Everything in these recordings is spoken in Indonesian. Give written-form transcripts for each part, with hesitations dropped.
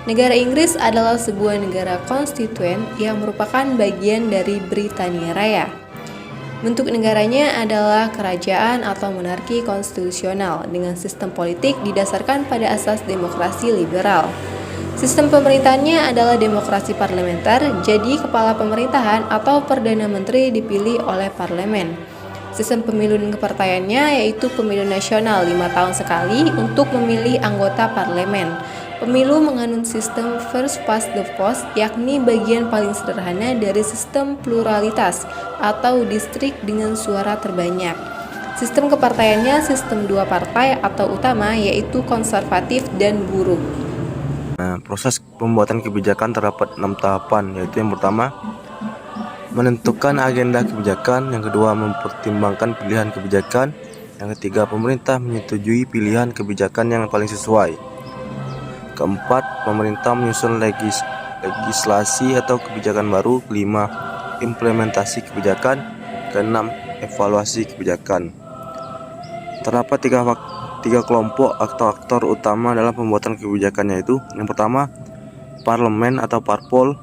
Negara Inggris adalah sebuah negara konstituen yang merupakan bagian dari Britania Raya. Bentuk negaranya adalah kerajaan atau monarki konstitusional dengan sistem politik didasarkan pada asas demokrasi liberal. Sistem pemerintahannya adalah demokrasi parlementer, jadi kepala pemerintahan atau perdana menteri dipilih oleh parlemen. Sistem pemilu dan kepartaiannya yaitu pemilu nasional 5 tahun sekali untuk memilih anggota parlemen. Pemilu menganut sistem first past the post, yakni bagian paling sederhana dari sistem pluralitas atau distrik dengan suara terbanyak. Sistem kepartaiannya sistem 2 partai atau utama yaitu konservatif dan buruh. Proses pembuatan kebijakan terdapat 6 tahapan, yaitu yang pertama menentukan agenda kebijakan, yang kedua mempertimbangkan pilihan kebijakan, yang ketiga pemerintah menyetujui pilihan kebijakan yang paling sesuai, keempat pemerintah menyusun legislasi atau kebijakan baru, kelima implementasi kebijakan, keenam evaluasi kebijakan. Terdapat tiga kelompok atau aktor utama dalam pembuatan kebijakan, yaitu yang pertama parlemen atau parpol,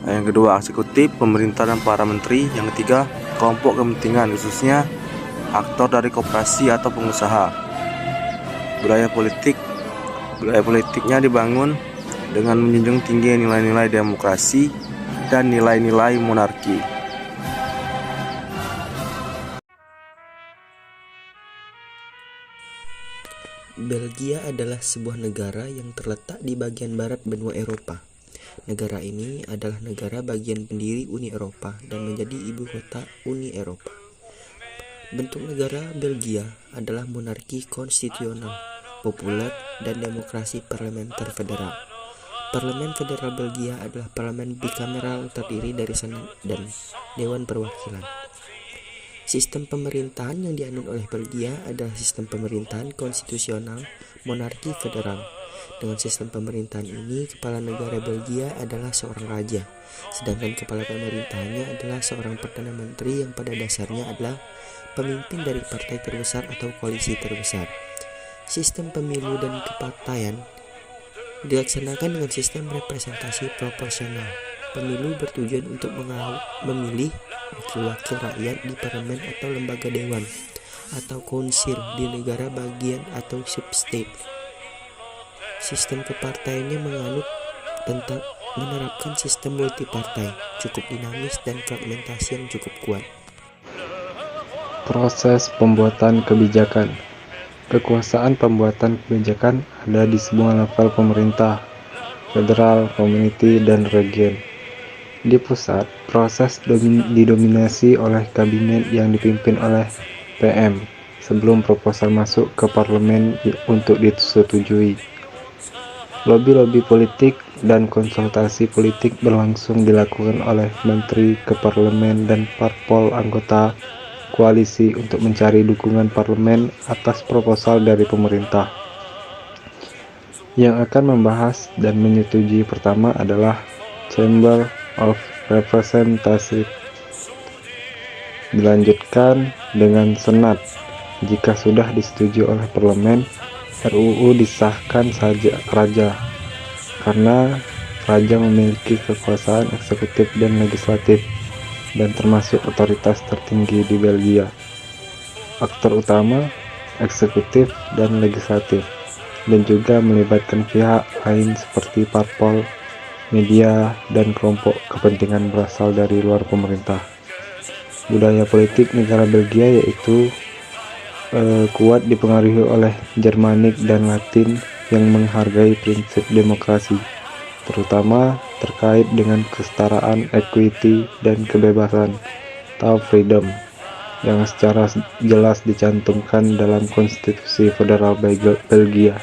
yang kedua eksekutif, pemerintah dan para menteri, yang ketiga kelompok kepentingan khususnya aktor dari koperasi atau pengusaha. Budaya politiknya dibangun dengan menjunjung tinggi nilai-nilai demokrasi dan nilai-nilai monarki. Belgia adalah sebuah negara yang terletak di bagian barat benua Eropa. Negara ini adalah negara bagian pendiri Uni Eropa dan menjadi ibu kota Uni Eropa. Bentuk negara Belgia adalah monarki konstitusional, populer, dan demokrasi parlementer federal. Parlemen federal Belgia adalah parlemen bikameral terdiri dari Senat dan Dewan Perwakilan. Sistem pemerintahan yang dianut oleh Belgia adalah sistem pemerintahan konstitusional monarki federal. Dengan sistem pemerintahan ini, kepala negara Belgia adalah seorang raja, sedangkan kepala pemerintahannya adalah seorang perdana menteri yang pada dasarnya adalah pemimpin dari partai terbesar atau koalisi terbesar. Sistem pemilu dan kepartaian dilaksanakan dengan sistem representasi proporsional. Pemilu bertujuan untuk memilih wakil-wakil rakyat di parlemen atau lembaga dewan atau konsil di negara bagian atau substate. Sistem kepartaiannya menganut tentang menerapkan sistem multipartai, cukup dinamis dan fragmentasi yang cukup kuat. Proses pembuatan kebijakan. Kekuasaan pembuatan kebijakan ada di semua level pemerintah, federal, community, dan region. Di pusat, proses didominasi oleh kabinet yang dipimpin oleh PM sebelum proposal masuk ke parlemen untuk disetujui. Lobby-lobby politik dan konsultasi politik berlangsung dilakukan oleh menteri ke parlemen dan parpol anggota koalisi untuk mencari dukungan parlemen atas proposal dari pemerintah. Yang akan membahas dan menyetujui pertama adalah Chamber of Representatives. Dilanjutkan dengan Senat. Jika sudah disetujui oleh parlemen, RUU disahkan raja, karena raja memiliki kekuasaan eksekutif dan legislatif dan termasuk otoritas tertinggi di Belgia. Aktor utama eksekutif dan legislatif, dan juga melibatkan pihak lain seperti parpol, media, dan kelompok kepentingan berasal dari luar pemerintah. Budaya politik negara Belgia yaitu kuat dipengaruhi oleh Jermanik dan Latin yang menghargai prinsip demokrasi, terutama terkait dengan kesetaraan, equity, dan kebebasan atau freedom yang secara jelas dicantumkan dalam konstitusi federal Belgia.